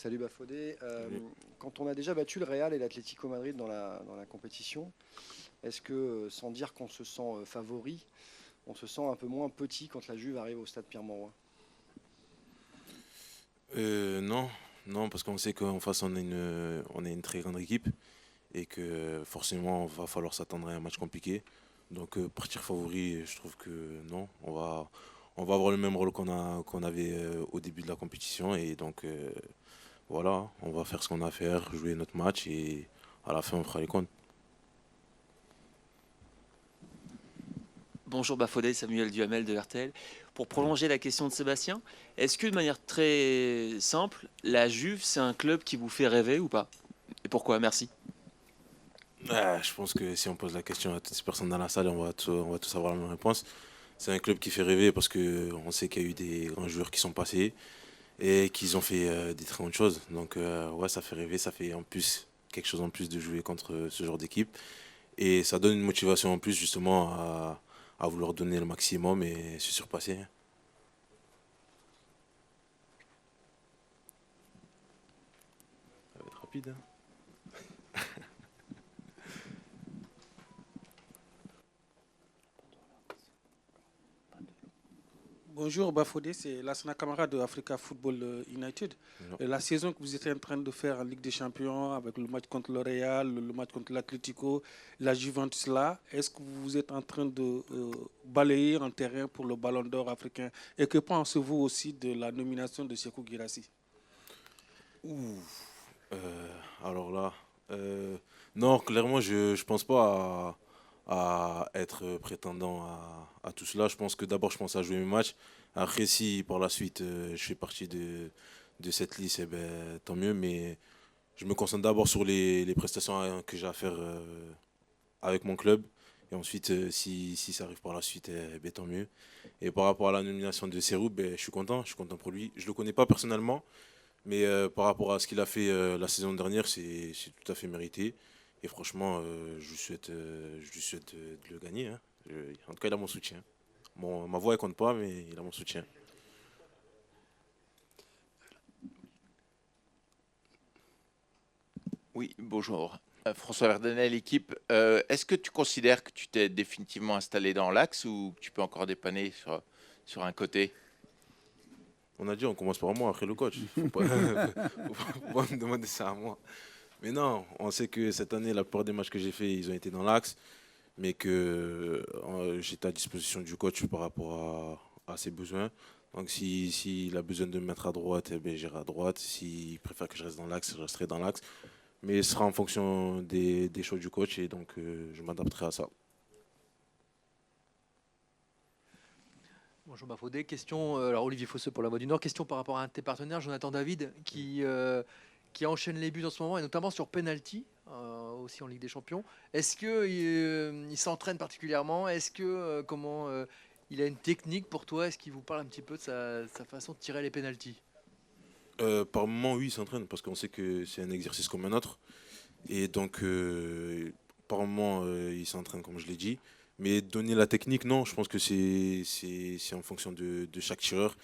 Salut Bafodé. Salut. Quand on a déjà battu le Real et l'Atlético Madrid dans la compétition, est-ce que, sans dire qu'on se sent favori, on se sent un peu moins petit quand la Juve arrive au stade Pierre-Mauroy? Non, non, parce qu'on sait qu'en face on a une très grande équipe et que forcément va falloir s'attendre à un match compliqué. Donc partir favori, je trouve que non, on va avoir le même rôle qu'on avait au début de la compétition et donc voilà, on va faire ce qu'on a à faire, jouer notre match et à la fin on fera les comptes. Bonjour Bafodé, Samuel Duhamel de RTL. Pour prolonger la question de Sébastien, est-ce que de manière très simple, la Juve, c'est un club qui vous fait rêver ou pas? Et pourquoi? Merci. Je pense que si on pose la question à toutes ces personnes dans la salle, on va tous avoir la même réponse. C'est un club qui fait rêver parce que on sait qu'il y a eu des grands joueurs qui sont passés et qu'ils ont fait des très bonnes choses. Donc ouais, ça fait rêver, ça fait en plus quelque chose en plus de jouer contre ce genre d'équipe. Et ça donne une motivation en plus justement à vouloir donner le maximum et se surpasser. Ça va être rapide, hein. Bonjour Bafodé, c'est Lassana Kamara de Africa Football United. Non. La saison que vous êtes en train de faire en Ligue des Champions avec le match contre le Real, le match contre l'Atlético, la Juventus là, est-ce que vous êtes en train de balayer un terrain pour le Ballon d'Or africain? Et que pensez-vous aussi de la nomination de Sékou Guirassy? Ouh. Alors là, non, clairement, je pense pas à être prétendant à tout cela. Je pense que d'abord, je pense à jouer mes matchs. Après, si par la suite, je fais partie de cette liste, eh ben, tant mieux. Mais je me concentre d'abord sur les prestations que j'ai à faire avec mon club. Et ensuite, si ça arrive par la suite, ben, tant mieux. Et par rapport à la nomination de Serhou, ben, je suis content pour lui. Je le connais pas personnellement, mais par rapport à ce qu'il a fait la saison dernière, c'est tout à fait mérité. Et franchement, je lui souhaite de le gagner, hein. En tout cas, il a mon soutien. Ma voix, elle compte pas, mais il a mon soutien. Oui, bonjour. François Verdenel, équipe. Est-ce que tu considères que tu t'es définitivement installé dans l'axe ou que tu peux encore dépanner sur un côté? On a dit, on commence par moi, après le coach. Faut pas me demander ça à moi. Mais non, on sait que cette année, la plupart des matchs que j'ai fait, ils ont été dans l'axe, mais que j'étais à disposition du coach par rapport à ses besoins. Donc s'il a besoin de me mettre à droite, eh bien, j'irai à droite. S'il préfère que je reste dans l'axe, je resterai dans l'axe. Mais ce sera en fonction des choix du coach et donc je m'adapterai à ça. Bonjour Bafodé, question, alors Olivier Fosseux pour La Voix du Nord, question par rapport à un de tes partenaires, Jonathan David, qui enchaîne les buts en ce moment, et notamment sur penalty, aussi en Ligue des Champions. Est-ce qu'il il s'entraîne particulièrement? Est-ce que il a une technique pour toi? Est-ce qu'il vous parle un petit peu de sa façon de tirer les penalties? Par moment, oui, il s'entraîne parce qu'on sait que c'est un exercice comme un autre. Et donc, par moment, il s'entraîne comme je l'ai dit. Mais donner la technique, non, je pense que c'est en fonction de chaque tireur.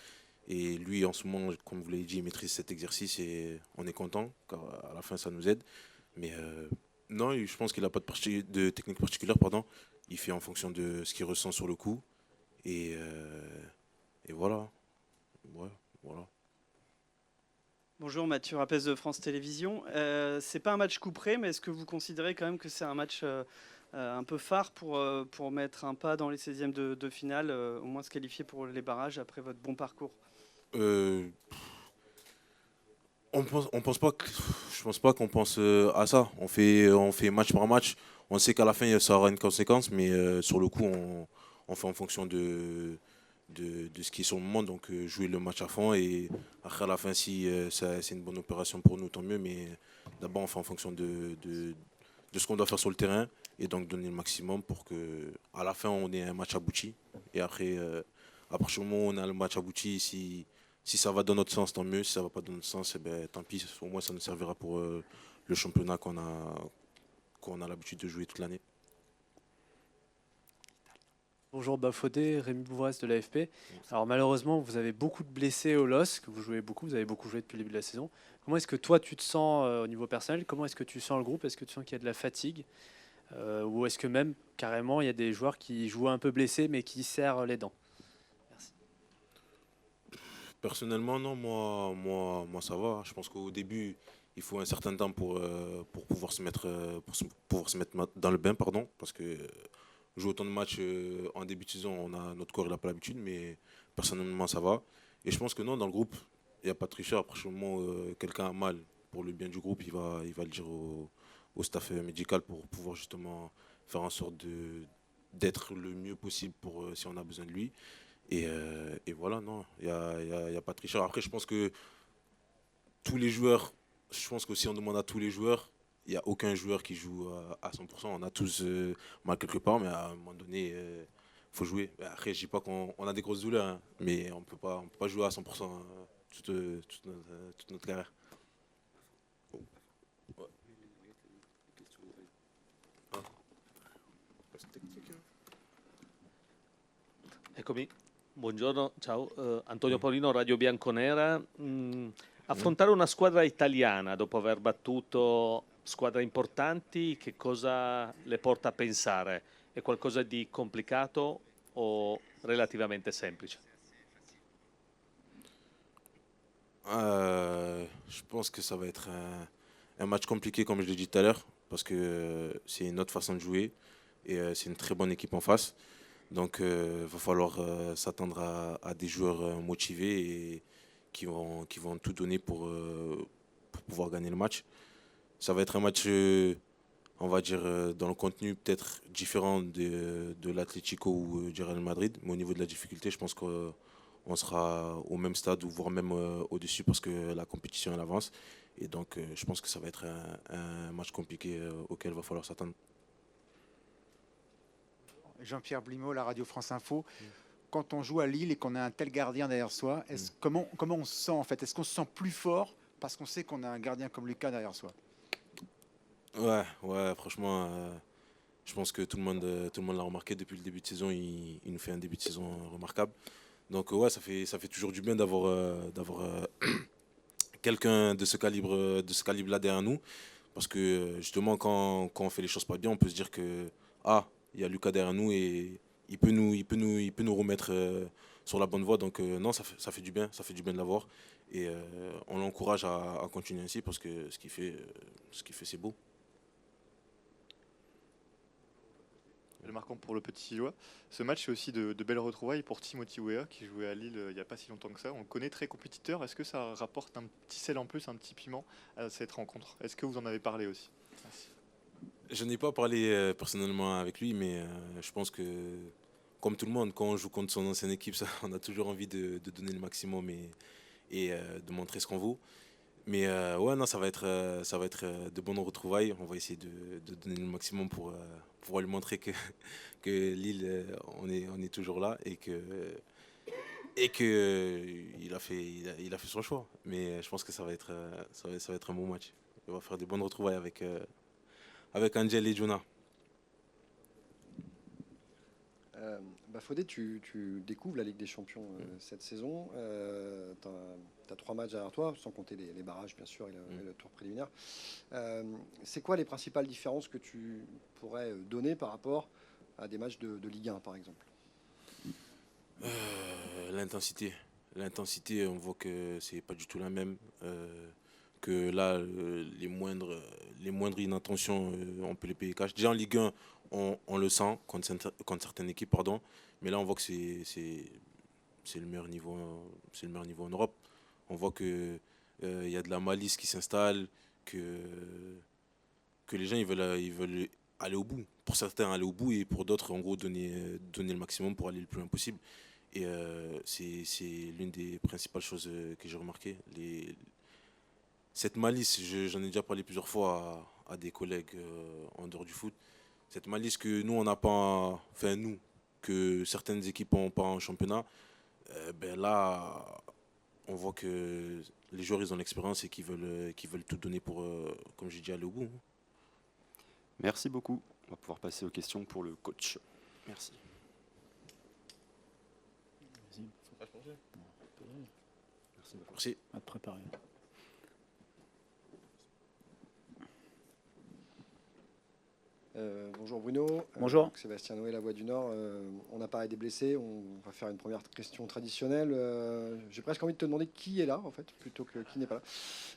Et lui, en ce moment, comme vous l'avez dit, il maîtrise cet exercice et on est content, car à la fin, ça nous aide. Mais non, je pense qu'il n'a pas de technique particulière, pardon. Il fait en fonction de ce qu'il ressent sur le coup. Et, et voilà. Ouais, voilà. Bonjour, Mathieu Rapès de France Télévisions. C'est pas un match couperé, mais est-ce que vous considérez quand même que c'est un match un peu phare pour mettre un pas dans les 16e de finale, au moins se qualifier pour les barrages après votre bon parcours? Euh, on pense pas je pense pas qu'on pense à ça. On fait match par match. On sait qu'à la fin, ça aura une conséquence, mais sur le coup, on fait en fonction de ce qui est sur le moment. Donc, jouer le match à fond. Et après, à la fin, si c'est une bonne opération pour nous, tant mieux. Mais d'abord, on fait en fonction de ce qu'on doit faire sur le terrain. Et donc, donner le maximum pour que à la fin, on ait un match abouti. Et après, à partir du moment où on a le match abouti, si ça va dans notre sens, tant mieux. Si ça va pas dans notre sens, eh ben, tant pis. Au moins, ça nous servira pour le championnat qu'on a l'habitude de jouer toute l'année. Bonjour Bafodé, Rémi Bouvresse de l'AFP. Alors malheureusement, vous avez beaucoup de blessés au LOSC, vous jouez beaucoup, vous avez beaucoup joué depuis le début de la saison. Comment est-ce que toi tu te sens au niveau personnel? Comment est-ce que tu sens le groupe? Est-ce que tu sens qu'il y a de la fatigue? Ou est-ce que même carrément il y a des joueurs qui jouent un peu blessés mais qui serrent les dents? Merci. Personnellement, non, moi ça va. Je pense qu'au début, il faut un certain temps pour pouvoir se mettre, pouvoir se mettre dans le bain, pardon, parce que jouer autant de matchs en début de saison, notre corps n'a pas l'habitude, mais personnellement, ça va. Et je pense que non, dans le groupe, il n'y a pas de tricheur. À partir du moment où quelqu'un a mal pour le bien du groupe, il va le dire au staff médical pour pouvoir justement faire en sorte d'être le mieux possible pour si on a besoin de lui. Et voilà, non, il y a pas de tricheur. Après, je pense que tous les joueurs, je pense que si on demande à tous les joueurs, il n'y a aucun joueur qui joue à 100%. On a tous mal quelque part, mais à un moment donné, il faut jouer. Après, je dis pas qu'on a des grosses douleurs, hein, mais on peut pas jouer à 100% toute notre carrière. Ouais. Ah. C'est technique, hein. Eccomi, buongiorno, ciao, Antonio Paolino, Radio Bianconera. Affrontare una squadra italiana dopo aver battuto squadre importanti, che cosa le porta a pensare? È qualcosa di complicato o relativamente semplice? Je pense que ça va être un match compliqué, comme je l'ai dit tout à l'heure, parce que c'est une autre façon de jouer et c'est une très bonne équipe en face. Donc, il va falloir s'attendre à des joueurs motivés et qui vont tout donner pour pouvoir gagner le match. Ça va être un match, on va dire, dans le contenu peut-être différent de l'Atlético ou du Real Madrid, mais au niveau de la difficulté, je pense qu'on sera au même stade ou voire même au-dessus parce que la compétition elle avance. Et donc, je pense que ça va être un match compliqué auquel il va falloir s'attendre. Jean-Pierre Blimaud, la radio France Info. Quand on joue à Lille et qu'on a un tel gardien derrière soi, comment on se sent en fait? Est-ce qu'on se sent plus fort parce qu'on sait qu'on a un gardien comme Lucas derrière soi? Ouais, franchement, je pense que tout le monde l'a remarqué depuis le début de saison. Il nous fait un début de saison remarquable. Donc ouais, ça fait toujours du bien d'avoir quelqu'un de ce calibre-là derrière nous, parce que justement quand on fait les choses pas bien, on peut se dire que il y a Lucas derrière nous et il peut nous remettre sur la bonne voie. Donc non, ça fait du bien de l'avoir et on l'encourage à continuer ainsi parce que ce qu'il fait c'est beau. Le marquant pour le petit Sillois. Ce match, c'est aussi de belles retrouvailles pour Timothy Weah, qui jouait à Lille il n'y a pas si longtemps que ça. On le connaît, très compétiteur. Est-ce que ça rapporte un petit sel en plus, un petit piment à cette rencontre? Est-ce que vous en avez parlé aussi? Merci. Je n'ai pas parlé personnellement avec lui, mais je pense que, comme tout le monde, quand on joue contre son ancienne équipe, on a toujours envie de donner le maximum et de montrer ce qu'on vaut. Mais ouais, non, ça va être de bonnes retrouvailles. On va essayer de donner le maximum pour lui montrer que Lille, on est toujours là et que il a fait son choix. Mais je pense que ça va être un bon match. On va faire des bonnes retrouvailles avec Angel et Jonah. Bafodé, tu découvres la Ligue des Champions cette saison. Tu as 3 matchs derrière toi, sans compter les barrages, bien sûr, et le tour préliminaire. C'est quoi les principales différences que tu pourrais donner par rapport à des matchs de Ligue 1, par exemple? L'intensité. L'intensité, on voit que c'est pas du tout la même. Que là, les moindres inattentions, on peut les payer cash. Déjà en Ligue 1, on le sent contre certaines équipes, pardon. Mais là, on voit que c'est le meilleur niveau en Europe. On voit que y a de la malice qui s'installe, que les gens ils veulent aller au bout. Pour certains, aller au bout et pour d'autres, en gros, donner le maximum pour aller le plus loin possible. Et c'est l'une des principales choses que j'ai remarqué. Cette malice, j'en ai déjà parlé plusieurs fois à des collègues en dehors du foot. Cette malice que nous, on n'a pas, enfin nous, que certaines équipes n'ont pas en championnat, ben là, on voit que les joueurs, ils ont l'expérience et qu'ils veulent tout donner pour, comme j'ai dit, aller au bout. Merci beaucoup. On va pouvoir passer aux questions pour le coach. Merci. Merci. À te préparer. Bonjour Bruno. Bonjour. Donc Sébastien Noé, La Voix du Nord. On a parlé des blessés. On va faire une première question traditionnelle. J'ai presque envie de te demander qui est là, en fait, plutôt que qui n'est pas là.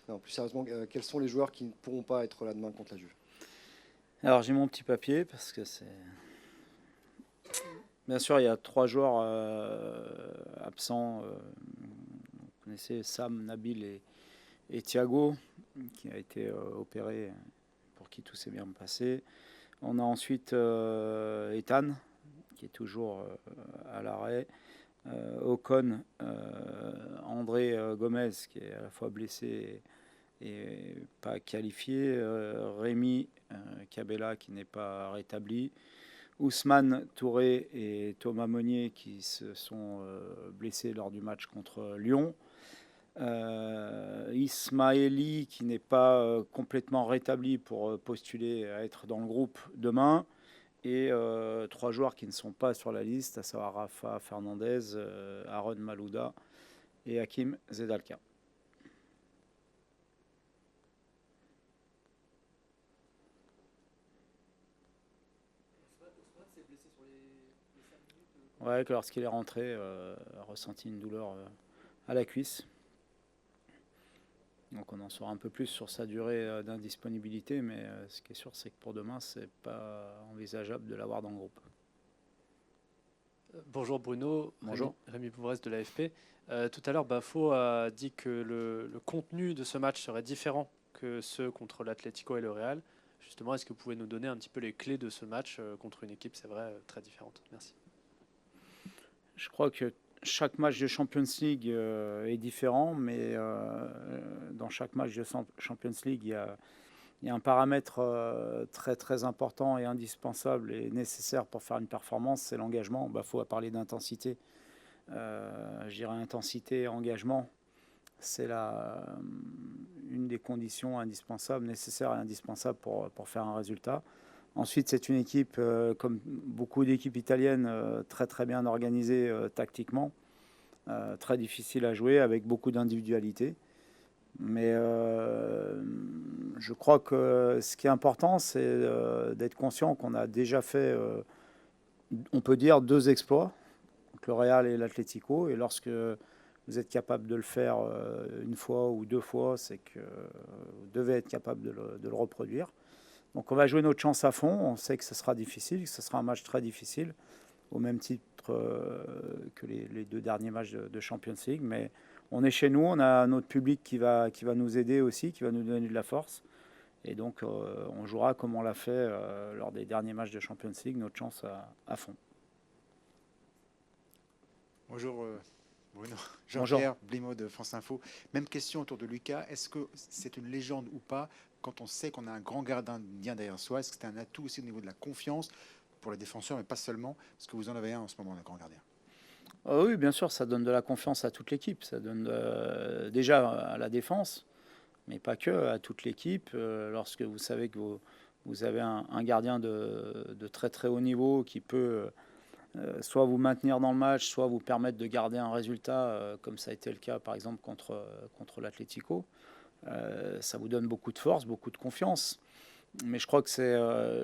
Non, plus sérieusement, quels sont les joueurs qui ne pourront pas être là demain contre la Juve? Alors j'ai mon petit papier parce que c'est... Bien sûr, il y a 3 joueurs absents. Vous connaissez Sam, Nabil et Thiago, qui a été opéré, pour qui tout s'est bien passé. On a ensuite Ethan, qui est toujours à l'arrêt. Ocon, André Gomez, qui est à la fois blessé et pas qualifié. Rémi Cabella, qui n'est pas rétabli. Ousmane Touré et Thomas Monnier, qui se sont blessés lors du match contre Lyon. Ismaëli, qui n'est pas complètement rétabli pour postuler à être dans le groupe demain. Et 3 joueurs qui ne sont pas sur la liste, à savoir Rafa Fernandez, Aaron Malouda et Hakim Zedalka. Ouais, que lorsqu'il est rentré, a ressenti une douleur à la cuisse. Donc on en saura un peu plus sur sa durée d'indisponibilité, mais ce qui est sûr, c'est que pour demain, c'est pas envisageable de l'avoir dans le groupe. Bonjour Bruno. Bonjour. Rémi Bouvresse de l'AFP. Tout à l'heure, Bafo a dit que le contenu de ce match serait différent que ceux contre l'Atlético et le Real. Justement, est-ce que vous pouvez nous donner un petit peu les clés de ce match contre une équipe, c'est vrai, très différente? Merci. Je crois que chaque match de Champions League est différent, mais dans chaque match de Champions League, il y a un paramètre très très important et indispensable et nécessaire pour faire une performance, c'est l'engagement. Bafo a parlé d'intensité. Je dirais intensité et engagement, c'est une des conditions indispensables, nécessaires et indispensables pour faire un résultat. Ensuite, c'est une équipe, comme beaucoup d'équipes italiennes, très très bien organisée tactiquement, très difficile à jouer, avec beaucoup d'individualité. Mais je crois que ce qui est important, c'est d'être conscient qu'on a déjà fait, on peut dire, 2 exploits, donc le Real et l'Atlético. Et lorsque vous êtes capable de le faire une fois ou 2 fois, c'est que vous devez être capable de le reproduire. Donc on va jouer notre chance à fond. On sait que ce sera difficile, que ce sera un match très difficile, au même titre que les 2 derniers matchs de Champions League. Mais on est chez nous, on a notre public qui va nous aider aussi, qui va nous donner de la force. Et donc on jouera comme on l'a fait lors des derniers matchs de Champions League, notre chance à fond. Bonjour Bruno. Jean-Pierre Blimaud de France Info. Même question autour de Lucas. Est-ce que c'est une légende ou pas quand on sait qu'on a un grand gardien derrière soi? Est-ce que c'est un atout aussi au niveau de la confiance pour les défenseurs, mais pas seulement? Parce que vous en avez un en ce moment, un grand gardien. Oui, bien sûr, ça donne de la confiance à toute l'équipe. Ça donne déjà à la défense, mais pas que, à toute l'équipe. Lorsque vous savez que vous avez un gardien de très très haut niveau qui peut soit vous maintenir dans le match, soit vous permettre de garder un résultat, comme ça a été le cas par exemple contre l'Atlético. Ça vous donne beaucoup de force, beaucoup de confiance. Mais je crois que c'est,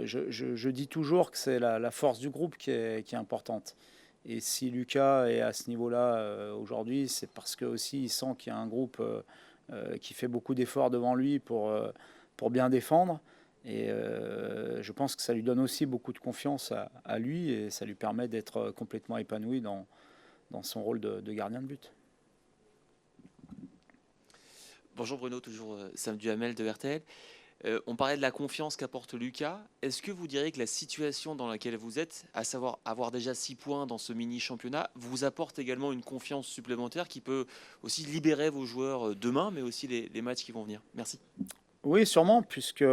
je dis toujours que c'est la force du groupe qui est importante. Et si Lucas est à ce niveau-là aujourd'hui, c'est parce que aussi il sent qu'il y a un groupe qui fait beaucoup d'efforts devant lui pour bien défendre. Et je pense que ça lui donne aussi beaucoup de confiance à lui et ça lui permet d'être complètement épanoui dans son rôle de gardien de but. Bonjour Bruno, toujours Sam Duhamel de RTL. On parlait de la confiance qu'apporte Lucas. Est-ce que vous diriez que la situation dans laquelle vous êtes, à savoir avoir déjà 6 points dans ce mini-championnat, vous apporte également une confiance supplémentaire qui peut aussi libérer vos joueurs demain, mais aussi les matchs qui vont venir? Merci. Oui, sûrement, puisque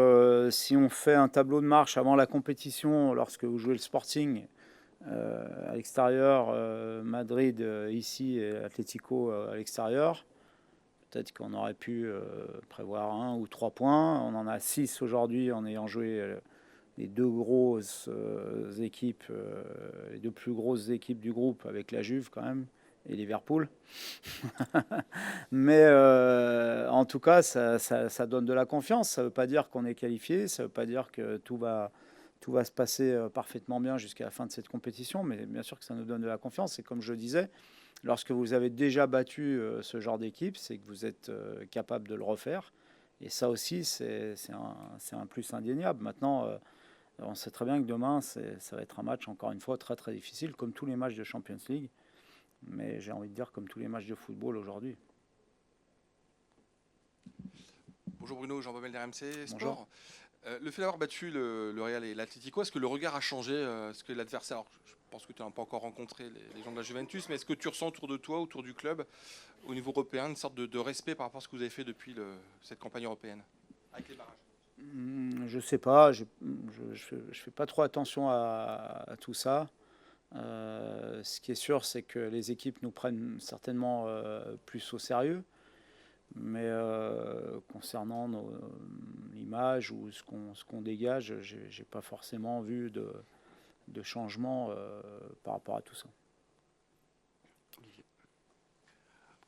si on fait un tableau de marche avant la compétition, lorsque vous jouez le Sporting à l'extérieur, Madrid ici et Atlético à l'extérieur, peut-être qu'on aurait pu prévoir 1 ou 3 points. On en a 6 aujourd'hui en ayant joué les 2 grosses équipes, les 2 plus grosses équipes du groupe avec la Juve quand même, et Liverpool. Mais en tout cas, ça donne de la confiance. Ça ne veut pas dire qu'on est qualifié, ça ne veut pas dire que tout va se passer parfaitement bien jusqu'à la fin de cette compétition, mais bien sûr que ça nous donne de la confiance. Et comme je le disais, lorsque vous avez déjà battu ce genre d'équipe, c'est que vous êtes capable de le refaire. Et ça aussi, c'est un plus indéniable. Maintenant, on sait très bien que demain, ça va être un match, encore une fois, très très difficile, comme tous les matchs de Champions League. Mais j'ai envie de dire comme tous les matchs de football aujourd'hui. Bonjour Bruno, Jean Baumel d'RMC Sport. Bonjour. Le fait d'avoir battu le Real et l'Atlético, est-ce que le regard a changé? Est-ce que l'adversaire, alors, je pense que tu n'as pas encore rencontré les gens de la Juventus, mais est-ce que tu ressens autour de toi, autour du club, au niveau européen, une sorte de respect par rapport à ce que vous avez fait depuis cette campagne européenne avec les barrages? Je sais pas, je fais pas trop attention à tout ça. Ce qui est sûr, c'est que les équipes nous prennent certainement plus au sérieux. Mais concernant l'image ou ce qu'on dégage, j'ai pas forcément vu de changement par rapport à tout ça.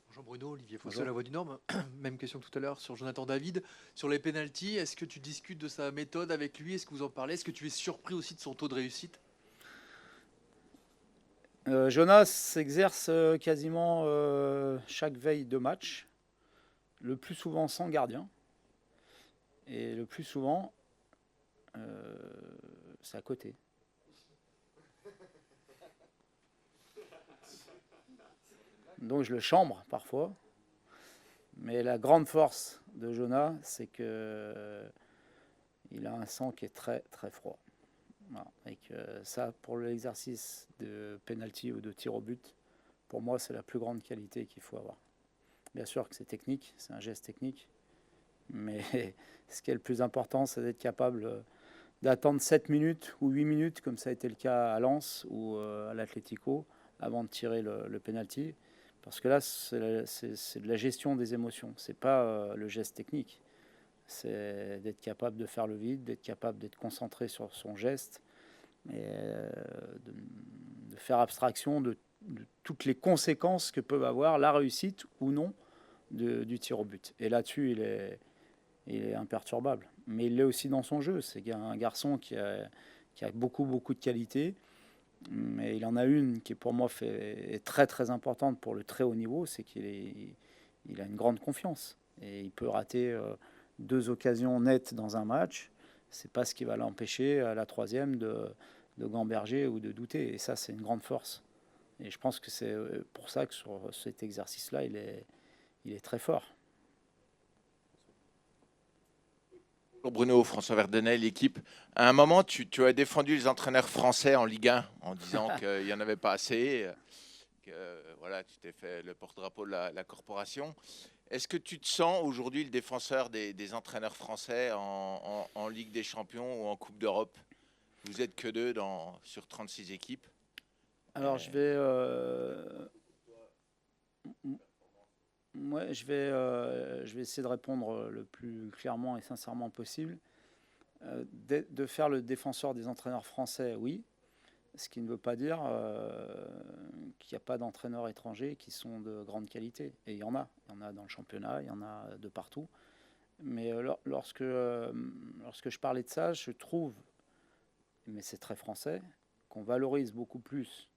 Bonjour Bruno, Olivier Fosseux, La Voix du Nord. Même question que tout à l'heure sur Jonathan David. Sur les pénaltys, est-ce que tu discutes de sa méthode avec lui? Est-ce que vous en parlez? Est-ce que tu es surpris aussi de son taux de réussite? Jonas s'exerce quasiment chaque veille de match, le plus souvent sans gardien, et le plus souvent, c'est à côté. Donc je le chambre parfois, mais la grande force de Jonas, c'est que il a un sang qui est très très froid. Voilà. Et que ça, pour l'exercice de penalty ou de tir au but, pour moi, c'est la plus grande qualité qu'il faut avoir. Bien sûr que c'est technique, c'est un geste technique, mais ce qui est le plus important, c'est d'être capable d'attendre 7 minutes ou 8 minutes, comme ça a été le cas à Lens ou à l'Atlético, avant de tirer le penalty. Parce que là, c'est de la gestion des émotions, c'est pas le geste technique. C'est d'être capable de faire le vide, d'être capable d'être concentré sur son geste et de faire abstraction de toutes les conséquences que peuvent avoir la réussite ou non du tir au but. Et là-dessus, il est imperturbable. Mais il l'est aussi dans son jeu. C'est un garçon qui a beaucoup de qualités. Mais il en a une qui, pour moi, est très très importante pour le très haut niveau, c'est qu'il a une grande confiance. Et il peut rater 2 occasions nettes dans un match. C'est pas ce qui va l'empêcher à la 3e de gamberger ou de douter. Et ça, c'est une grande force. Et je pense que c'est pour ça que sur cet exercice-là, il est très fort. Bruno, François Verdenay, l'équipe. À un moment, tu as défendu les entraîneurs français en Ligue 1 en disant qu'il n'y en avait pas assez, que voilà, tu t'es fait le porte-drapeau de la corporation. Est-ce que tu te sens aujourd'hui le défenseur des entraîneurs français en Ligue des Champions ou en Coupe d'Europe? Vous êtes que 2 sur 36 équipes. Alors je vais essayer de répondre le plus clairement et sincèrement possible. De faire le défenseur des entraîneurs français, oui. Ce qui ne veut pas dire qu'il n'y a pas d'entraîneurs étrangers qui sont de grande qualité. Et il y en a. Il y en a dans le championnat, il y en a de partout. Mais lorsque je parlais de ça, je trouve, mais c'est très français, qu'on valorise beaucoup plus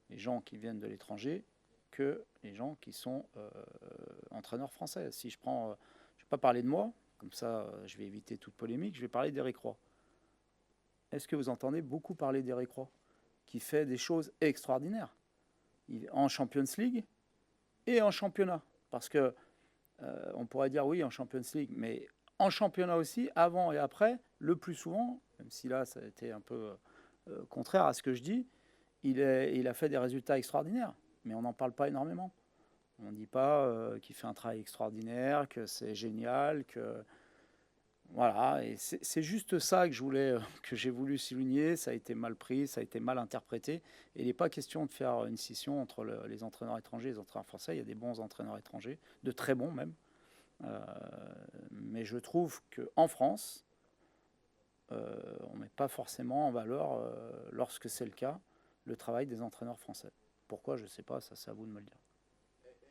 les gens qui viennent de l'étranger que les gens qui sont entraîneurs français. Si je prends, je ne vais pas parler de moi, comme ça je vais éviter toute polémique, je vais parler d'Éric Roy. Est-ce que vous entendez beaucoup parler d'Éric Roy, qui fait des choses extraordinaires en Champions League et en championnat? Parce que on pourrait dire oui en Champions League, mais en championnat aussi, avant et après, le plus souvent, même si là ça a été un peu contraire à ce que je dis, il a fait des résultats extraordinaires, mais on n'en parle pas énormément. On ne dit pas qu'il fait un travail extraordinaire, que c'est génial, que voilà. Et c'est juste ça que j'ai voulu souligner. Ça a été mal pris, ça a été mal interprété. Et il n'est pas question de faire une scission entre les entraîneurs étrangers et les entraîneurs français. Il y a des bons entraîneurs étrangers, de très bons même. Mais je trouve qu'en France, on ne met pas forcément en valeur, lorsque c'est le cas, le travail des entraîneurs français. Pourquoi, je ne sais pas, ça c'est à vous de me le dire. Est-ce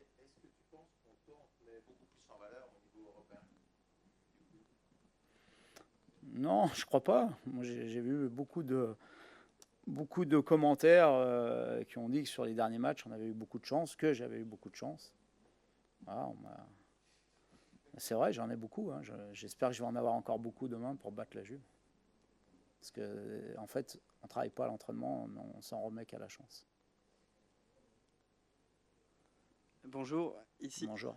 que tu penses qu'on peut entrer beaucoup plus en valeur au niveau européen? Non, je crois pas. Moi, j'ai vu beaucoup de commentaires qui ont dit que sur les derniers matchs, on avait eu beaucoup de chance, que j'avais eu beaucoup de chance. Voilà, c'est vrai, j'en ai beaucoup. Hein. J'espère que je vais en avoir encore beaucoup demain pour battre la Juve. Parce que, en fait, on ne travaille pas à l'entraînement, on s'en remet qu'à la chance. Bonjour, ici. Bonjour.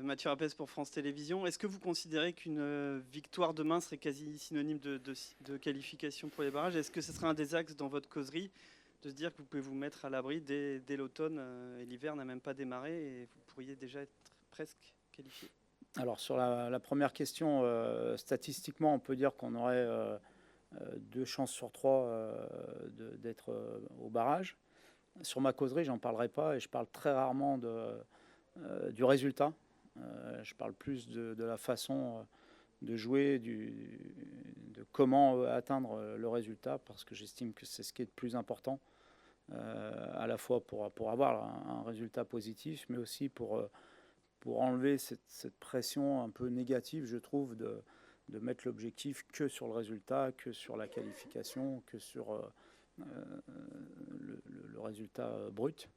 Mathieu Rapès pour France Télévisions. Est-ce que vous considérez qu'une victoire demain serait quasi synonyme de qualification pour les barrages? Est-ce que ce serait un des axes dans votre causerie de se dire que vous pouvez vous mettre à l'abri dès l'automne et l'hiver n'a même pas démarré et vous pourriez déjà être presque qualifié? Alors sur la première question, statistiquement, on peut dire qu'on aurait 2 chances sur 3 d'être au barrage. Sur ma causerie, j'en parlerai pas et je parle très rarement du résultat. Je parle plus de la façon de jouer, de comment atteindre le résultat, parce que j'estime que c'est ce qui est le plus important, à la fois pour avoir un résultat positif, mais aussi pour enlever cette pression un peu négative, je trouve, de mettre l'objectif que sur le résultat, que sur la qualification, que sur le résultat brut.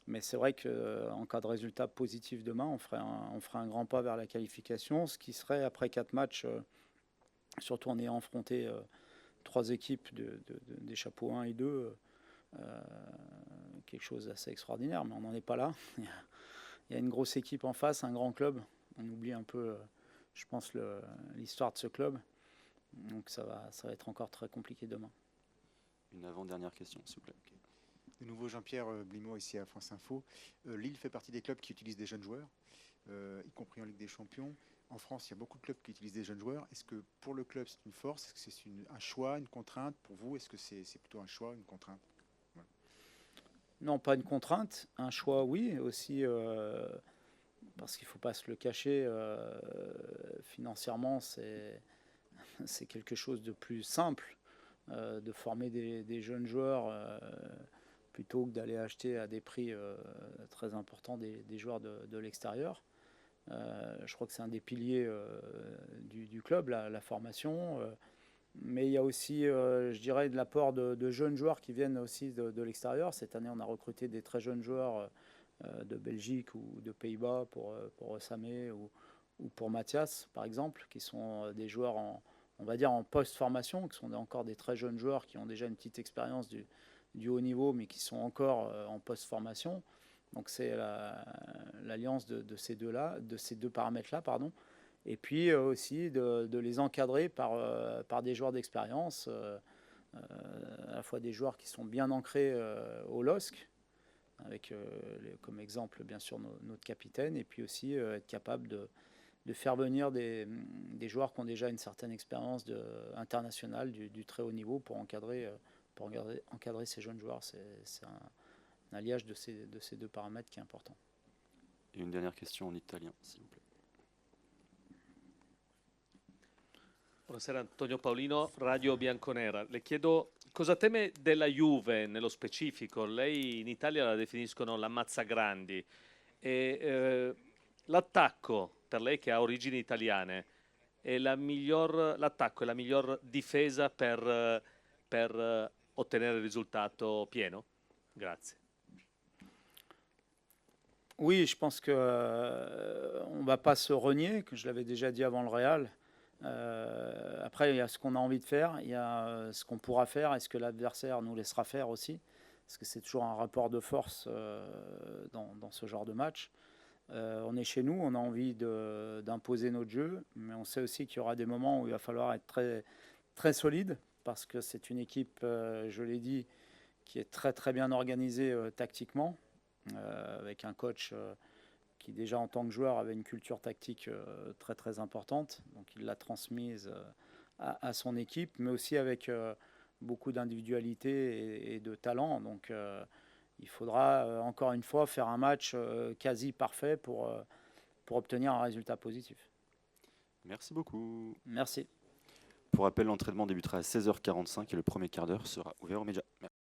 Mais c'est vrai qu'en cas de résultat positif demain, on ferait un grand pas vers la qualification, ce qui serait, après 4 matchs, surtout en ayant affronté 3 équipes des chapeaux 1 et 2, quelque chose d'assez extraordinaire, mais on n'en est pas là. Il y a une grosse équipe en face, un grand club. On oublie un peu, je pense, l'histoire de ce club. Donc ça va être encore très compliqué demain. Une avant-dernière question, s'il vous plaît. De nouveau, Jean-Pierre Blimaud, ici à France Info. Lille fait partie des clubs qui utilisent des jeunes joueurs, y compris en Ligue des Champions. En France, il y a beaucoup de clubs qui utilisent des jeunes joueurs. Est-ce que pour le club, c'est une force? Est-ce que c'est un choix, une contrainte? Pour vous, est-ce que c'est plutôt un choix, une contrainte? Voilà. Non, pas une contrainte. Un choix, oui. Aussi, parce qu'il ne faut pas se le cacher, financièrement, c'est quelque chose de plus simple de former des jeunes joueurs plutôt que d'aller acheter à des prix très importants des joueurs de l'extérieur. Je crois que c'est un des piliers du club, la formation. Mais il y a aussi, je dirais, de l'apport de jeunes joueurs qui viennent aussi de l'extérieur. Cette année, on a recruté des très jeunes joueurs de Belgique ou de Pays-Bas pour Samé ou pour Mathias, par exemple, qui sont des joueurs on va dire en post-formation, qui sont encore des très jeunes joueurs qui ont déjà une petite expérience du haut niveau, mais qui sont encore en post-formation. Donc c'est l'alliance de ces deux paramètres-là, pardon. Et puis aussi de les encadrer par des joueurs d'expérience, à la fois des joueurs qui sont bien ancrés au LOSC, avec comme exemple bien sûr notre capitaine, et puis aussi être capable de faire venir des joueurs qui ont déjà une certaine expérience internationale du très haut niveau pour encadrer ces jeunes joueurs. C'est un alliage de ces deux paramètres qui est important. Et une dernière question en italien, s'il vous plaît. Buonasera, Antonio Paolino, Radio Bianconera. Le chiedo cosa teme della Juve nello specifico. Lei in Italia la definiscono l'ammazzagrandi. E l'attacco, per lei che ha origini italiane, l'attacco è la miglior difesa per ottenere il risultato pieno? Grazie. Oui, je pense qu'on ne va pas se renier, que je l'avais déjà dit avant le Real. Après, il y a ce qu'on a envie de faire, il y a ce qu'on pourra faire et ce que l'adversaire nous laissera faire aussi, parce que c'est toujours un rapport de force dans ce genre de match. On est chez nous, on a envie d'imposer notre jeu, mais on sait aussi qu'il y aura des moments où il va falloir être très, très solide, parce que c'est une équipe, je l'ai dit, qui est très très bien organisée tactiquement, avec un coach qui déjà en tant que joueur avait une culture tactique très très importante, donc il l'a transmise à son équipe, mais aussi avec beaucoup d'individualité et de talent. Donc il faudra encore une fois faire un match quasi parfait pour obtenir un résultat positif. Merci beaucoup. Merci. Pour rappel, l'entraînement débutera à 16h45 et le premier quart d'heure sera ouvert aux médias. Merci.